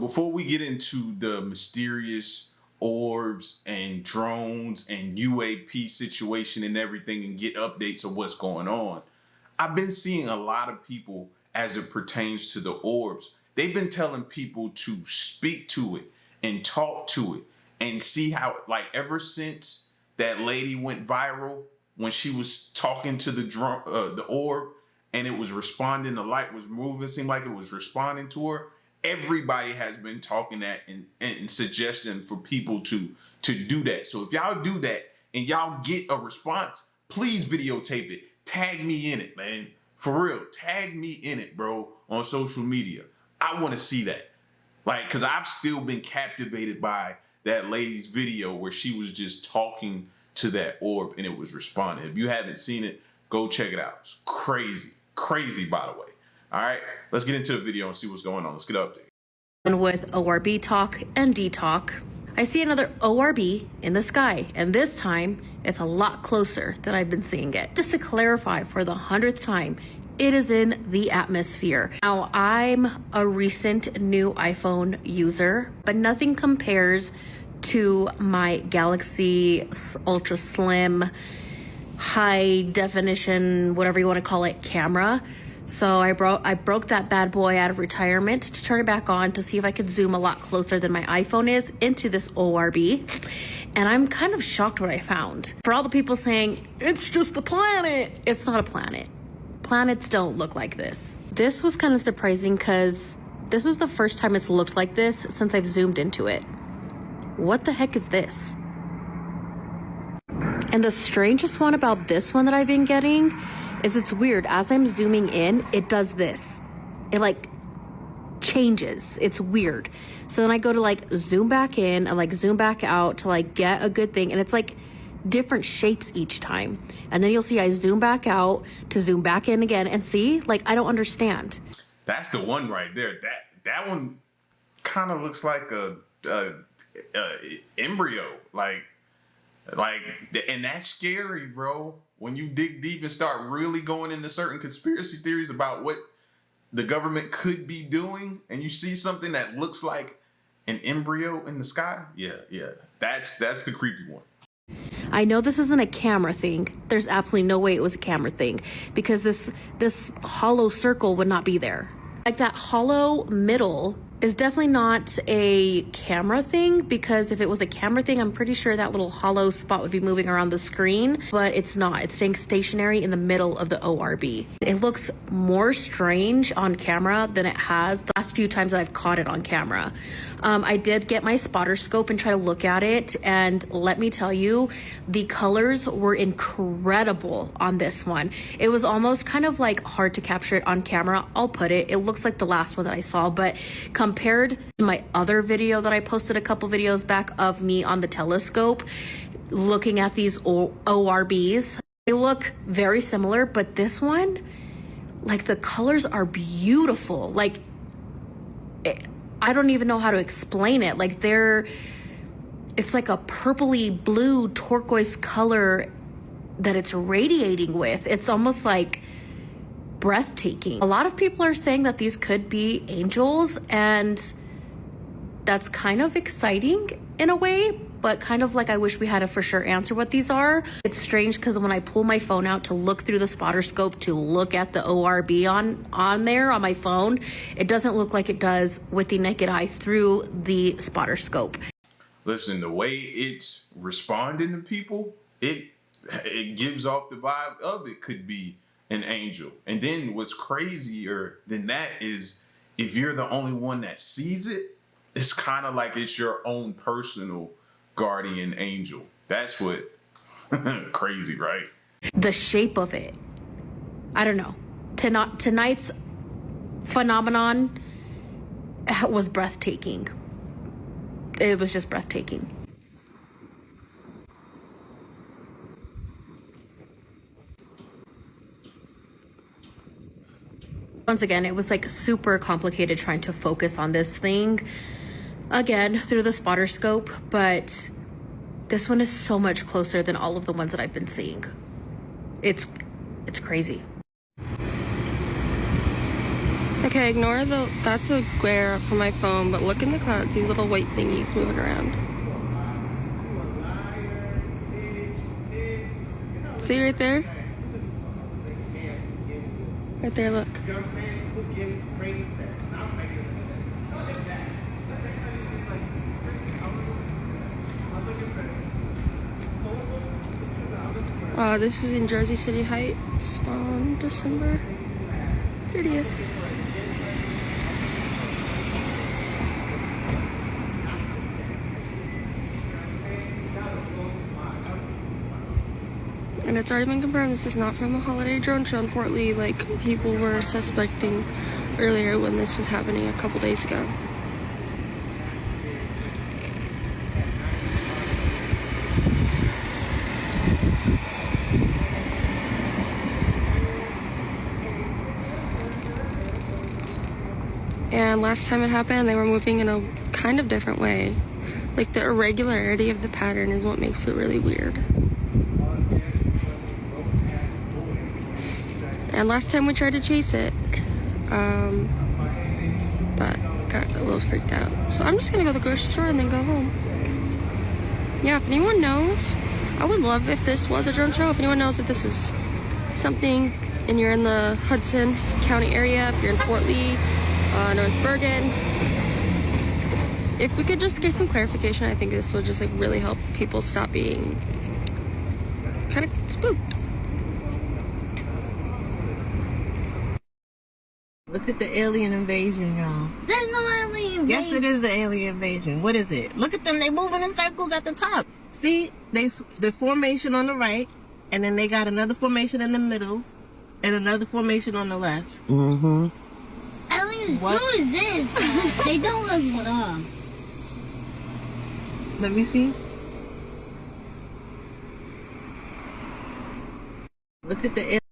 before we get into the mysterious orbs and drones and UAP situation and everything and get updates of what's going on, I've been seeing a lot of people as it pertains to the orbs. They've been telling people to speak to it and talk to it and see how, like, ever since that lady went viral when she was talking to the orb and it was responding, the light was moving, seemed like it was responding to her. Everybody has been talking that and suggesting for people to do that. So if y'all do that and y'all get a response, please videotape it. Tag me in it, man. For real, tag me in it, bro, on social media. I want to see that. Like, because I've still been captivated by that lady's video where she was just talking to that orb and it was responding. If you haven't seen it, go check it out. It's crazy. Crazy, by the way. All right, let's get into the video and see what's going on. Let's get up there. With ORB talk and D talk, I see another ORB in the sky, and this time it's a lot closer than I've been seeing it. Just to clarify for the 100th time, it is in the atmosphere. Now, I'm a recent new iPhone user, but nothing compares to my Galaxy Ultra Slim, high definition, whatever you want to call it, camera. So I broke that bad boy out of retirement to turn it back on to see if I could zoom a lot closer than my iPhone is into this ORB. And I'm kind of shocked what I found. For all the people saying, it's just a planet, it's not a planet. Planets don't look like this. This was kind of surprising because this was the first time it's looked like this since I've zoomed into it. What the heck is this? And the strangest one about this one that I've been getting is it's weird. As I'm zooming in, it does this. It like changes. It's weird. So then I go to like zoom back in and like zoom back out to like get a good thing. And it's like different shapes each time. And then you'll see I zoom back out to zoom back in again and see, like, I don't understand. That's the one right there. That one kind of looks like a embryo. Like, and that's scary, bro. When you dig deep and start really going into certain conspiracy theories about what the government could be doing, and you see something that looks like an embryo in the sky, yeah, that's the creepy one. I know this isn't a camera thing. There's absolutely no way it was a camera thing because this hollow circle would not be there. Like, that hollow middle is definitely not a camera thing, because if it was a camera thing, I'm pretty sure that little hollow spot would be moving around the screen, but it's not. It's staying stationary in the middle of the ORB. It looks more strange on camera than it has the last few times that I've caught it on camera. I did get my spotter scope and try to look at it, and let me tell you, the colors were incredible on this one. It was almost kind of like hard to capture it on camera. I'll put it. It looks like the last one that I saw, but compared to my other video that I posted a couple videos back of me on the telescope looking at these ORBs, they look very similar, but this one, like, the colors are beautiful. Like, I don't even know how to explain it. Like, it's like a purpley blue turquoise color that it's radiating with. It's almost like breathtaking. A lot of people are saying that these could be angels, and that's kind of exciting in a way, but kind of like I wish we had a for sure answer what these are. It's strange because when I pull my phone out to look through the spotter scope to look at the ORB on there on my phone, it doesn't look like it does with the naked eye through the spotter scope. Listen, the way it's responding to people, it gives off the vibe of it could be an angel. And then what's crazier than that is if you're the only one that sees it, it's kind of like it's your own personal guardian angel. That's what crazy, right? The shape of it, I don't know. Tonight's phenomenon was breathtaking. It was just breathtaking. Once again, it was like super complicated trying to focus on this thing again through the spotter scope, but this one is so much closer than all of the ones that I've been seeing. It's crazy. Okay, ignore that's a glare from my phone, but look in the clouds, these little white thingies moving around. See right there? Right there, look. This is in Jersey City Heights on December 30th. And it's already been confirmed this is not from a holiday drone show in Fort Lee like people were suspecting earlier when this was happening a couple days ago. And last time it happened, they were moving in a kind of different way. Like the irregularity of the pattern is what makes it really weird. And last time we tried to chase it, but got a little freaked out. So I'm just gonna go to the grocery store and then go home. Yeah, if anyone knows, I would love if this was a drone show. If anyone knows if this is something and you're in the Hudson County area, if you're in Fort Lee, North Bergen, if we could just get some clarification, I think this would just like really help people stop being kind of spooked. Look at the alien invasion, y'all. There's no alien invasion. Yes, it is an alien invasion. What is it? Look at them. They moving in circles at the top. See, the formation on the right, and then they got another formation in the middle, and another formation on the left. Mm-hmm. Aliens, What? who is this? They don't look Let me see. Look at the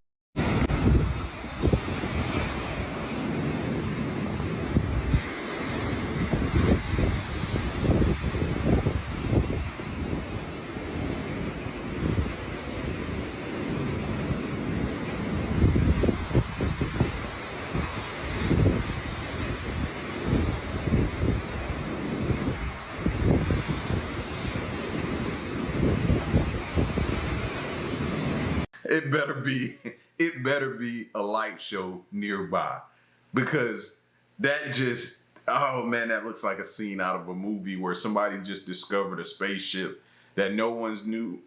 it better be a light show nearby, because that just, oh man, that looks like a scene out of a movie where somebody just discovered a spaceship that no one knew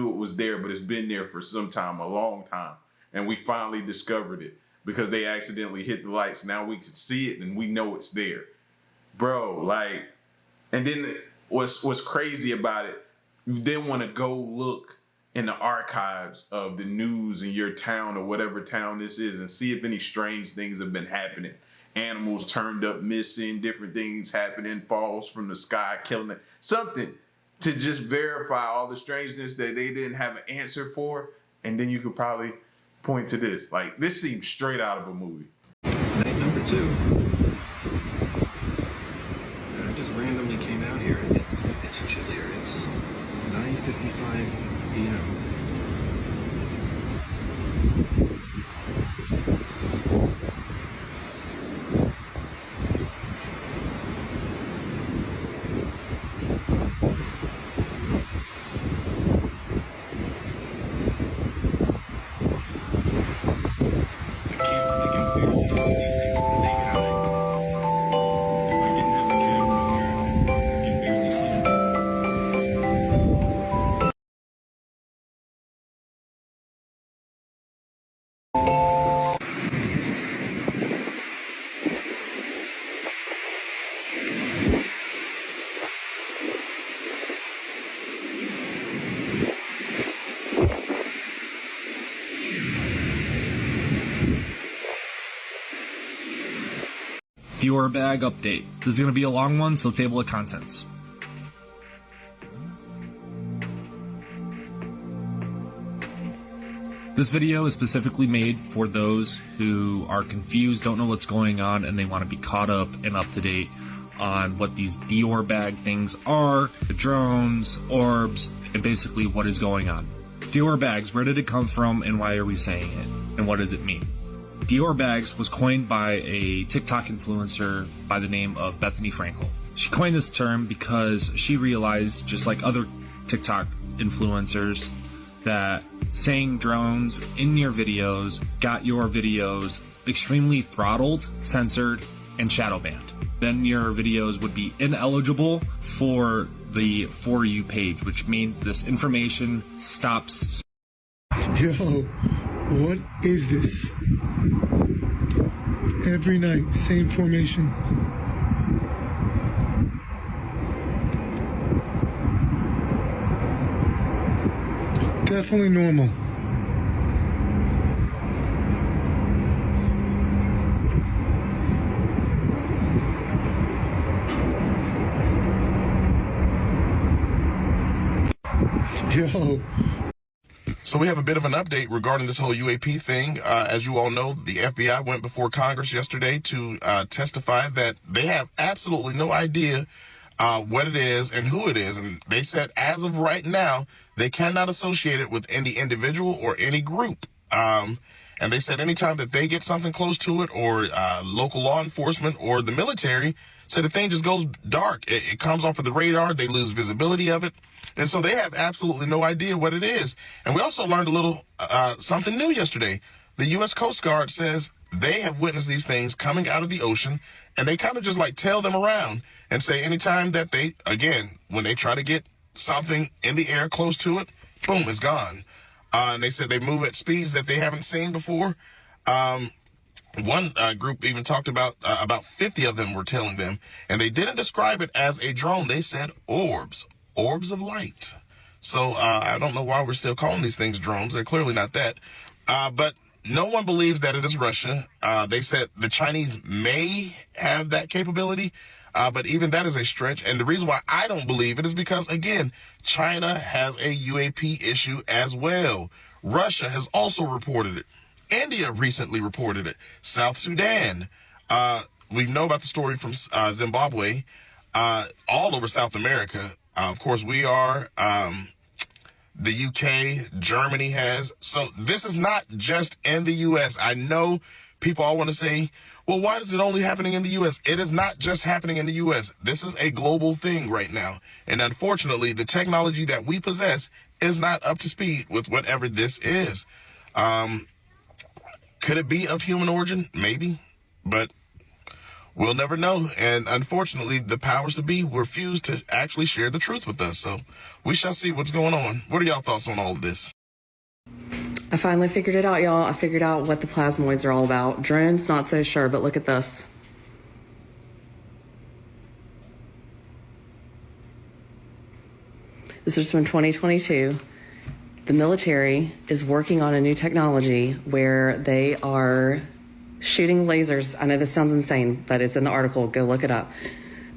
it was there, but it's been there for some time, a long time, and we finally discovered it because they accidentally hit the lights. Now we can see it and we know it's there, bro. Like, and then what's crazy about it, you then want to go look in the archives of the news in your town or whatever town this is and see if any strange things have been happening. Animals turned up missing, different things happening, falls from the sky, killing it. Something to just verify all the strangeness that they didn't have an answer for. And then you could probably point to this. Like, this seems straight out of a movie. Night number 2. I just randomly came out here. It's chillier. It's 9:55 p.m. I can barely see these things with the naked eye. If I didn't have a camera here, I can barely see them. Viewer bag update. This is going to be a long one, so table of contents. This video is specifically made for those who are confused, don't know what's going on, and they want to be caught up and up to date on what these Dior bag things are, the drones, orbs, and basically what is going on. Dior bags, where did it come from and why are we saying it? And what does it mean? Dior bags was coined by a TikTok influencer by the name of Bethany Frankel. She coined this term because she realized, just like other TikTok influencers, that saying drones in your videos got your videos extremely throttled, censored, and shadow banned. Then your videos would be ineligible for the For You page, which means this information stops. Yo, what is this? Every night, same formation. Definitely normal. Yo. So we have a bit of an update regarding this whole UAP thing. As you all know, the FBI went before Congress yesterday to testify that they have absolutely no idea what it is and who it is. And they said as of right now, they cannot associate it with any individual or any group. And they said anytime that they get something close to it, or local law enforcement or the military, so the thing just goes dark. It comes off of the radar. They lose visibility of it. And so they have absolutely no idea what it is. And we also learned a little something new yesterday. The U.S. Coast Guard says they have witnessed these things coming out of the ocean, and they kind of just like tail them around and say anytime that they, again, when they try to get something in the air close to it, boom, it's gone. And they said they move at speeds that they haven't seen before. One group even talked about 50 of them were tailing them, and they didn't describe it as a drone. They said orbs of light. So I don't know why we're still calling these things drones. They're clearly not that. But no one believes that it is Russia. They said the Chinese may have that capability, but even that is a stretch. And the reason why I don't believe it is because, again, China has a UAP issue as well. Russia has also reported it. India recently reported it. South Sudan. We know about the story from Zimbabwe, all over South America. Of course, we are, the UK, Germany has. So this is not just in the U.S. I know people all want to say, well, why is it only happening in the U.S.? It is not just happening in the U.S. This is a global thing right now. And unfortunately, the technology that we possess is not up to speed with whatever this is. Could it be of human origin? Maybe, but we'll never know. And unfortunately, the powers to be refuse to actually share the truth with us. So we shall see what's going on. What are y'all thoughts on all of this? I finally figured it out, y'all. I figured out what the plasmoids are all about. Drones, not so sure, but look at this. This is from 2022. The military is working on a new technology where they are shooting lasers. I know this sounds insane, but it's in the article. Go look it up.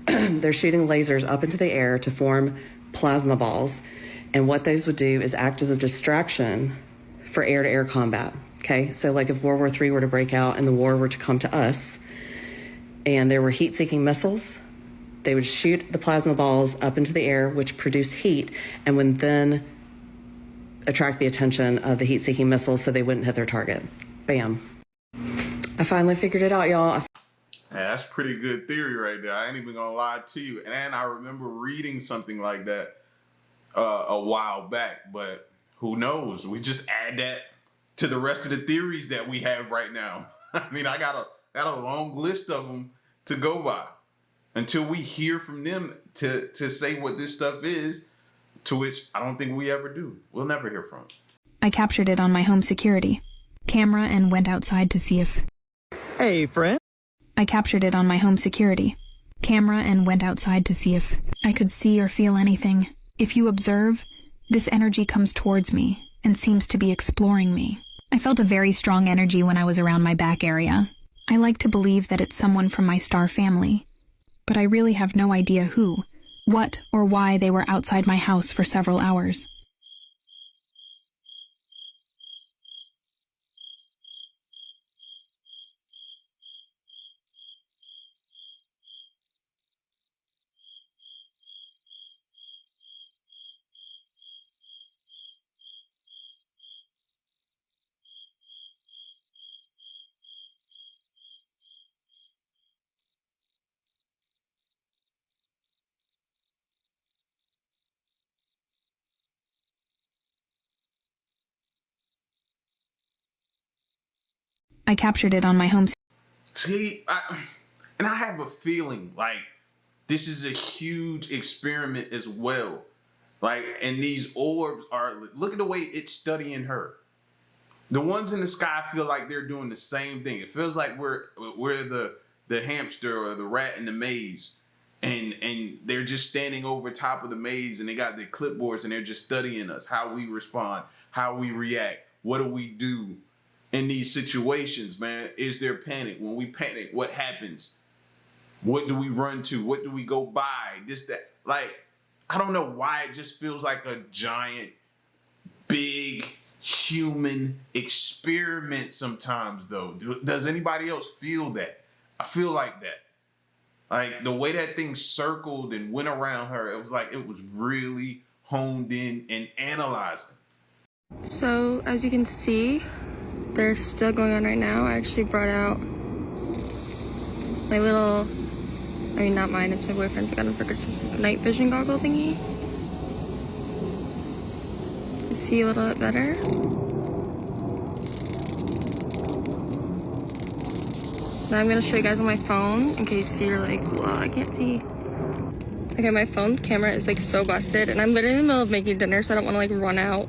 They're shooting lasers up into the air to form plasma balls. And what those would do is act as a distraction for air-to-air combat. Okay, so like if World War III were to break out and the war were to come to us, and there were heat-seeking missiles, they would shoot the plasma balls up into the air, which produce heat, and would then attract the attention of the heat-seeking missiles so they wouldn't hit their target. Bam. I finally figured it out, y'all. Yeah, that's pretty good theory right there. I ain't even gonna lie to you. And I remember reading something like that a while back, but who knows? We just add that to the rest of the theories that we have right now. I mean, I got a long list of them to go by until we hear from them to say what this stuff is, to which I don't think we ever do. We'll never hear from it. I captured it on my home security camera and went outside to see if... Hey, friend. I captured it on my home security camera and went outside to see if I could see or feel anything. If you observe, this energy comes towards me and seems to be exploring me. I felt a very strong energy when I was around my back area. I like to believe that it's someone from my star family, but I really have no idea who, what, or why they were outside my house for several hours. I captured it on my home. See, and I have a feeling like this is a huge experiment as well. Like, and these orbs are, look at the way it's studying her. The ones in the sky feel like they're doing the same thing. It feels like we're the hamster or the rat in the maze. And they're just standing over top of the maze and they got their clipboards and they're just studying us, how we respond, how we react, what do we do in these situations, man? Is there panic? When we panic, what happens? What do we run to? What do we go by? This, that. Like, I don't know why it just feels like a giant, big human experiment sometimes, though. Does anybody else feel that? I feel like that. Like, the way that thing circled and went around her, it was like it was really honed in and analyzing. So, as you can see, they're still going on right now. I actually brought out my little, I mean, not mine, it's my boyfriend's. I got him for Christmas, this night vision goggle thingy. To see a little bit better. Now I'm gonna show you guys on my phone in case you're like, well, I can't see. Okay, my phone camera is like so busted and I'm literally in the middle of making dinner, so I don't wanna like run out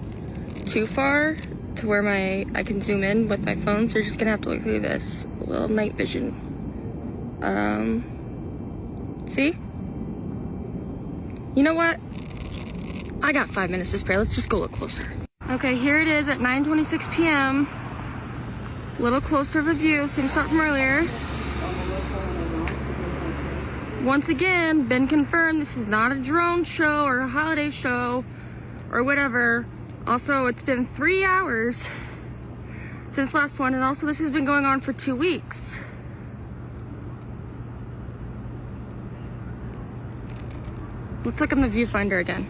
too far to where I can zoom in with my phone. So you're just gonna have to look through this little night vision. See? You know what? I got 5 minutes to spare. Let's just go look closer. Okay, here it is at 9:26 p.m. A little closer of a view, same spot from earlier. Once again, been confirmed, this is not a drone show or a holiday show or whatever. Also, it's been 3 hours since last one, and also this has been going on for 2 weeks. Let's look in the viewfinder again.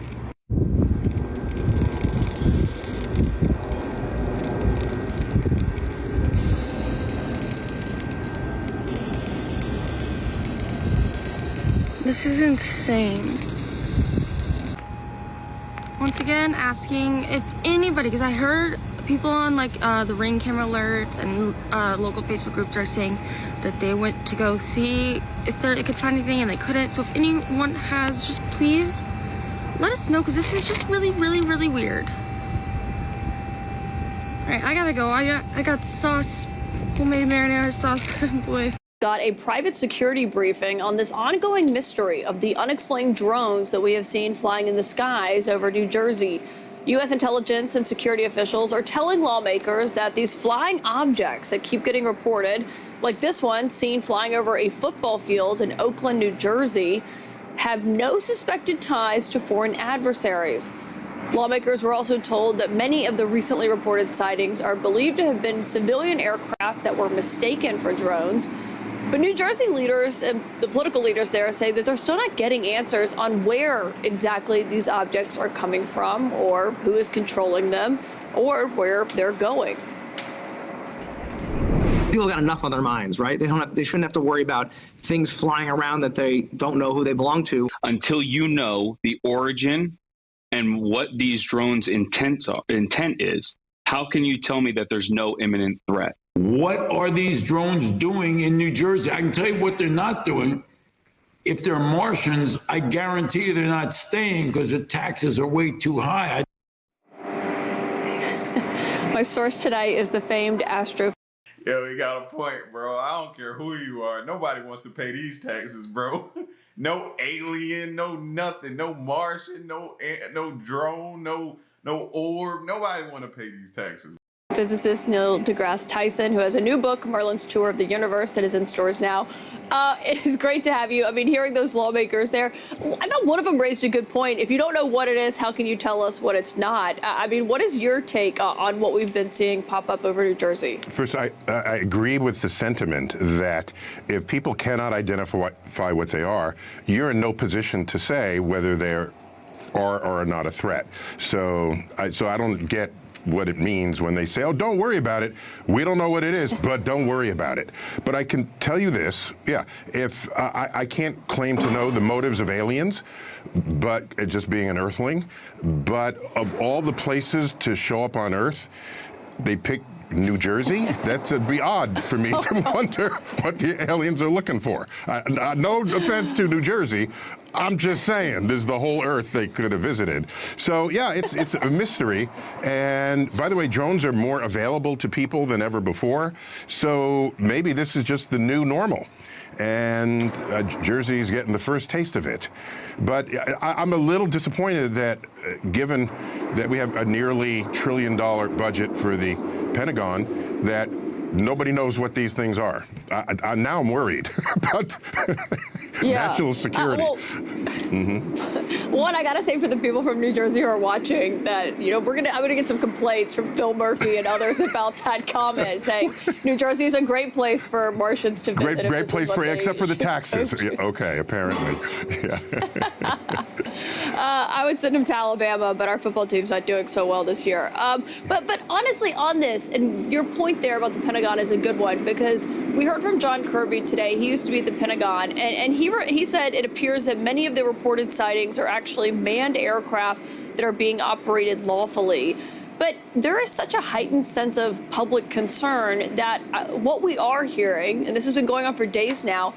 This is insane. Once again, asking if anybody, because I heard people on like the Ring camera alerts and local Facebook groups are saying that they went to go see if they could find anything and they couldn't. So if anyone has, just please let us know, because this is just really, really, really weird. All right, I gotta go. I got sauce, homemade marinara sauce, boy. Got a private security briefing on this ongoing mystery of the unexplained drones that we have seen flying in the skies over New Jersey. U.S. intelligence and security officials are telling lawmakers that these flying objects that keep getting reported, like this one seen flying over a football field in Oakland, New Jersey, have no suspected ties to foreign adversaries. Lawmakers were also told that many of the recently reported sightings are believed to have been civilian aircraft that were mistaken for drones. But New Jersey leaders and the political leaders there say that they're still not getting answers on where exactly these objects are coming from, or who is controlling them, or where they're going. People got enough on their minds, right? They shouldn't have to worry about things flying around that they don't know who they belong to. Until you know the origin and what these drones' intent is, how can you tell me that there's no imminent threat? What are these drones doing in New Jersey? I can tell you what they're not doing. If they're Martians, I guarantee you they're not staying because the taxes are way too high. My source today is the famed astro. Yo, you got a point, bro. I don't care who you are. Nobody wants to pay these taxes, bro. No alien, no nothing, no Martian, no drone, no orb. Nobody want to pay these taxes. Physicist Neil deGrasse Tyson, who has a new book, Merlin's Tour of the Universe, that is in stores now. It is great to have you. I mean, hearing those lawmakers there, I thought one of them raised a good point. If you don't know what it is, how can you tell us what it's not? I mean, what is your take on what we've been seeing pop up over New Jersey? First, I agree with the sentiment that if people cannot identify what they are, you're in no position to say whether they are or are not a threat. So I don't get what it means when they say, oh, don't worry about it. We don't know what it is, but don't worry about it. But I can tell you this, if I can't claim to know the motives of aliens, but just being an earthling, but of all the places to show up on Earth, they pick New Jersey? That'd be odd for me to wonder what the aliens are looking for. No offense to New Jersey. I'm just saying, there's the whole Earth they could have visited. So yeah, it's a mystery. And by the way, drones are more available to people than ever before. So maybe this is just the new normal. And Jersey's getting the first taste of it. But I'm a little disappointed that given that we have a nearly $1 trillion budget for the Pentagon, that nobody knows what these things are. Now I'm worried about national security. One, I gotta say for the people from New Jersey who are watching that, I'm gonna get some complaints from Phil Murphy and others about that comment saying New Jersey is a great place for Martians to visit. Great place except for the taxes. Yeah, okay, apparently. Yeah. I would send him to Alabama, but our football team's not doing so well this year. But honestly, on this, and your point there about the Pentagon is a good one, because we heard from John Kirby today. He used to be at the Pentagon, and he said it appears that many of the reported sightings are actually manned aircraft that are being operated lawfully. But there is such a heightened sense of public concern that what we are hearing, and this has been going on for days now,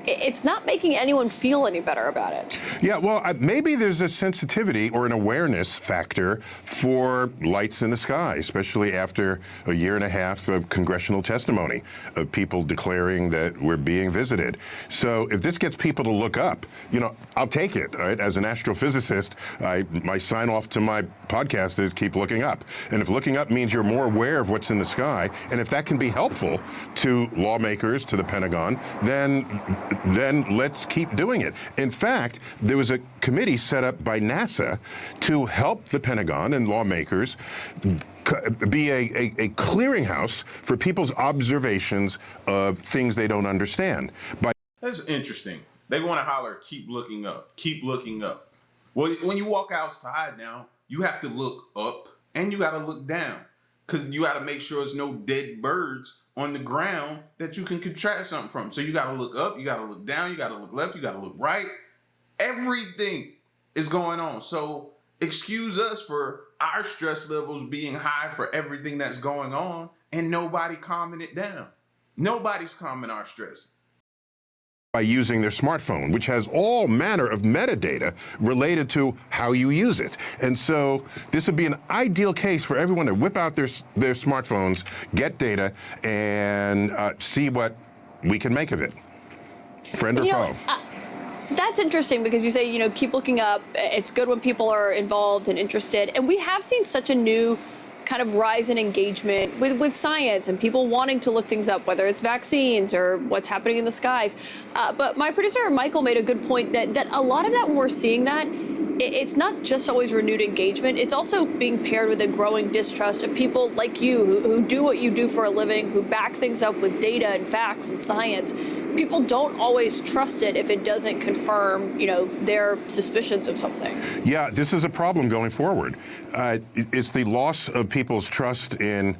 it's not making anyone feel any better about it. Yeah, well, maybe there's a sensitivity or an awareness factor for lights in the sky, especially after a year and a half of congressional testimony of people declaring that we're being visited. So if this gets people to look up, I'll take it, right? As an astrophysicist, my sign off to my podcast is keep looking up. And if looking up means you're more aware of what's in the sky, and if that can be helpful to lawmakers, to the Pentagon, then let's keep doing it. In fact, there was a committee set up by NASA to help the Pentagon and lawmakers be a clearinghouse for people's observations of things they don't understand. That's interesting. They want to holler, keep looking up, keep looking up. Well, when you walk outside now, you have to look up and you got to look down, because you got to make sure there's no dead birds on the ground that you can contract something from. So you got to look up, you got to look down, you got to look left, you got to look right. Everything is going on. So excuse us for our stress levels being high for everything that's going on, and nobody calming it down. Nobody's calming our stress. By using their smartphone, which has all manner of metadata related to how you use it. And so this would be an ideal case for everyone to whip out their smartphones, get data, and see what we can make of it. Friend or foe. That's interesting, because you say, keep looking up. It's good when people are involved and interested. And we have seen such a new kind of rise in engagement with science and people wanting to look things up, whether it's vaccines or what's happening in the skies. But my producer, Michael, made a good point that a lot of that, when we're seeing that, it's not just always renewed engagement. It's also being paired with a growing distrust of people like you who do what you do for a living, who back things up with data and facts and science. People don't always trust it if it doesn't confirm, their suspicions of something. Yeah, this is a problem going forward. It's the loss of people's trust in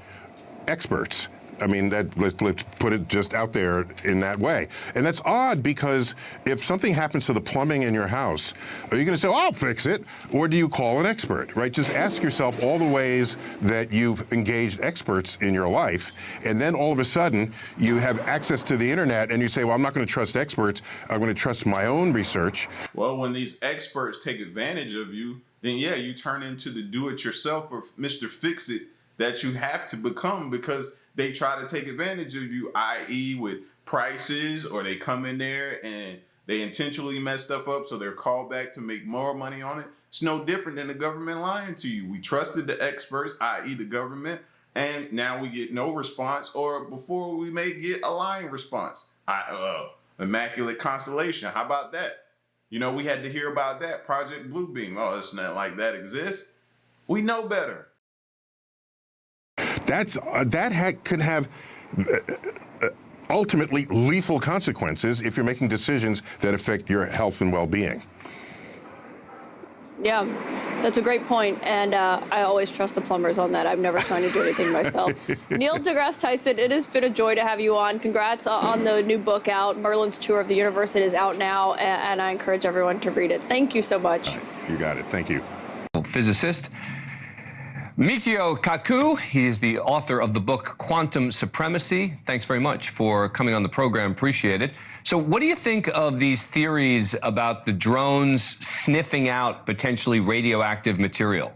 experts. I mean, let's put it just out there in that way. And that's odd, because if something happens to the plumbing in your house, are you going to say, I'll fix it? Or do you call an expert, right? Just ask yourself all the ways that you've engaged experts in your life. And then all of a sudden, you have access to the internet and you say, well, I'm not going to trust experts. I'm going to trust my own research. Well, when these experts take advantage of you, then yeah, you turn into the do-it-yourself or Mr. Fix-It that you have to become, because they try to take advantage of you, i.e. with prices, or they come in there and they intentionally mess stuff up so they're called back to make more money on it. It's no different than the government lying to you. We trusted the experts, i.e. the government, and now we get no response, or before we may get a lying response. Immaculate Constellation, how about that? We had to hear about that. Project Bluebeam. Oh, it's not like that exists. We know better. Could have ultimately lethal consequences if you're making decisions that affect your health and well-being. Yeah, that's a great point, and I always trust the plumbers on that. I'm never trying to do anything myself. Neil deGrasse Tyson, it has been a joy to have you on. Congrats on the new book out. Merlin's Tour of the Universe. It is out now, and I encourage everyone to read it. Thank you so much. You got it. Thank you. Physicist. Michio Kaku, he is the author of the book Quantum Supremacy. Thanks very much for coming on the program. Appreciate it. So what do you think of these theories about the drones sniffing out potentially radioactive material?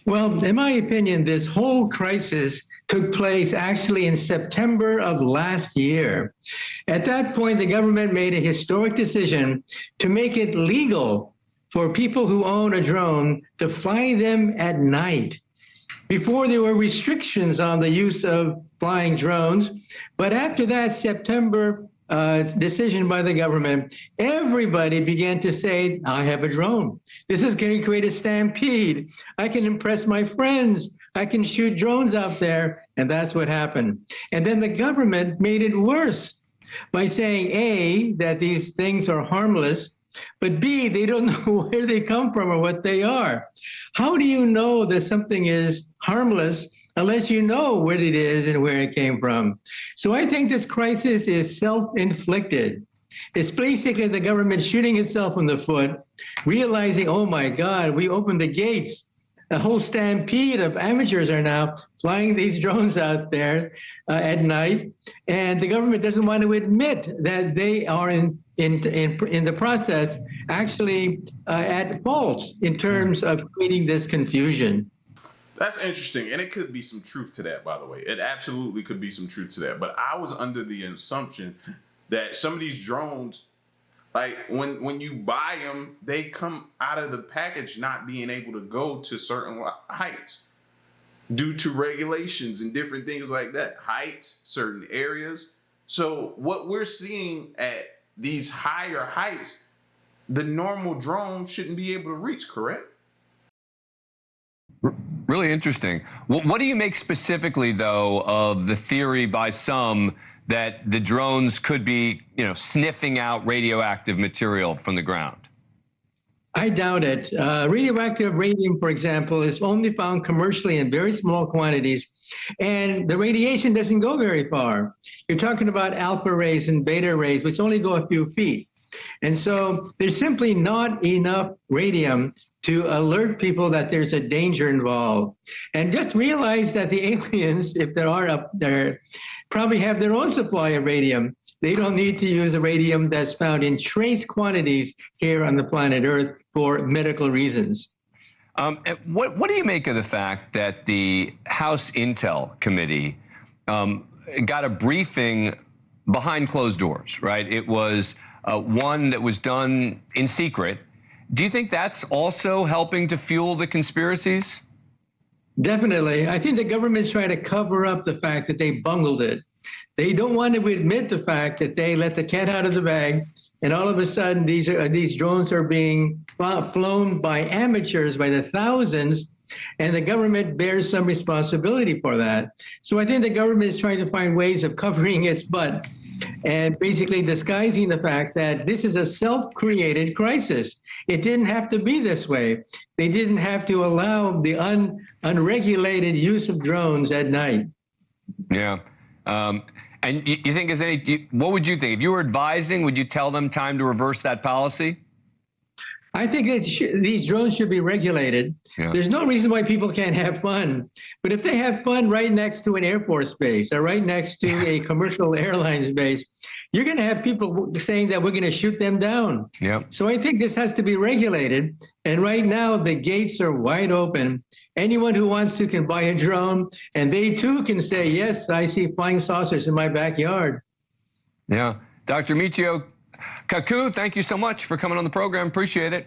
Well, in my opinion, this whole crisis took place actually in September of last year. At that point, the government made a historic decision to make it legal for people who own a drone to fly them at night. Before, there were restrictions on the use of flying drones, but after that September decision by the government, everybody began to say, I have a drone. This is going to create a stampede. I can impress my friends. I can shoot drones out there. And that's what happened. And then the government made it worse by saying, A, that these things are harmless, but B, they don't know where they come from or what they are. How do you know that something is harmless unless you know what it is and where it came from? So I think this crisis is self-inflicted. It's basically the government shooting itself in the foot, realizing, oh my God, we opened the gates. A whole stampede of amateurs are now flying these drones out there at night, and the government doesn't want to admit that they are in the process actually at fault in terms of creating this confusion. That's interesting, and it could be some truth to that, by the way. It absolutely could be some truth to that. But I was under the assumption that some of these drones, like when you buy them, they come out of the package not being able to go to certain heights due to regulations and different things like that. Heights, certain areas. So what we're seeing at these higher heights, the normal drone shouldn't be able to reach, correct? Really interesting. What do you make specifically, though, of the theory by some that the drones could be, sniffing out radioactive material from the ground? I doubt it. Radioactive radium, for example, is only found commercially in very small quantities, and the radiation doesn't go very far. You're talking about alpha rays and beta rays, which only go a few feet. And so there's simply not enough radium to alert people that there's a danger involved. And just realize that the aliens, if there are up there, probably have their own supply of radium. They don't need to use the radium that's found in trace quantities here on the planet Earth for medical reasons. What do you make of the fact that the House Intel Committee got a briefing behind closed doors, right? It was one that was done in secret. Do you think that's also helping to fuel the conspiracies? Definitely. I think the government's trying to cover up the fact that they bungled it. They don't want to admit the fact that they let the cat out of the bag, and all of a sudden these drones are being flown by amateurs by the thousands, and the government bears some responsibility for that. So I think the government is trying to find ways of covering its butt and basically disguising the fact that this is a self-created crisis. It didn't have to be this way. They didn't have to allow the unregulated use of drones at night. Yeah. And you think what would you think? If you were advising, would you tell them time to reverse that policy? I think that these drones should be regulated. Yeah. There's no reason why people can't have fun. But if they have fun right next to an Air Force base or right next to a commercial airlines base, you're going to have people saying that we're going to shoot them down. Yeah. So I think this has to be regulated. And right now, the gates are wide open. Anyone who wants to can buy a drone, and they too can say, yes, I see flying saucers in my backyard. Yeah. Dr. Michio Kaku, thank you so much for coming on the program. Appreciate it.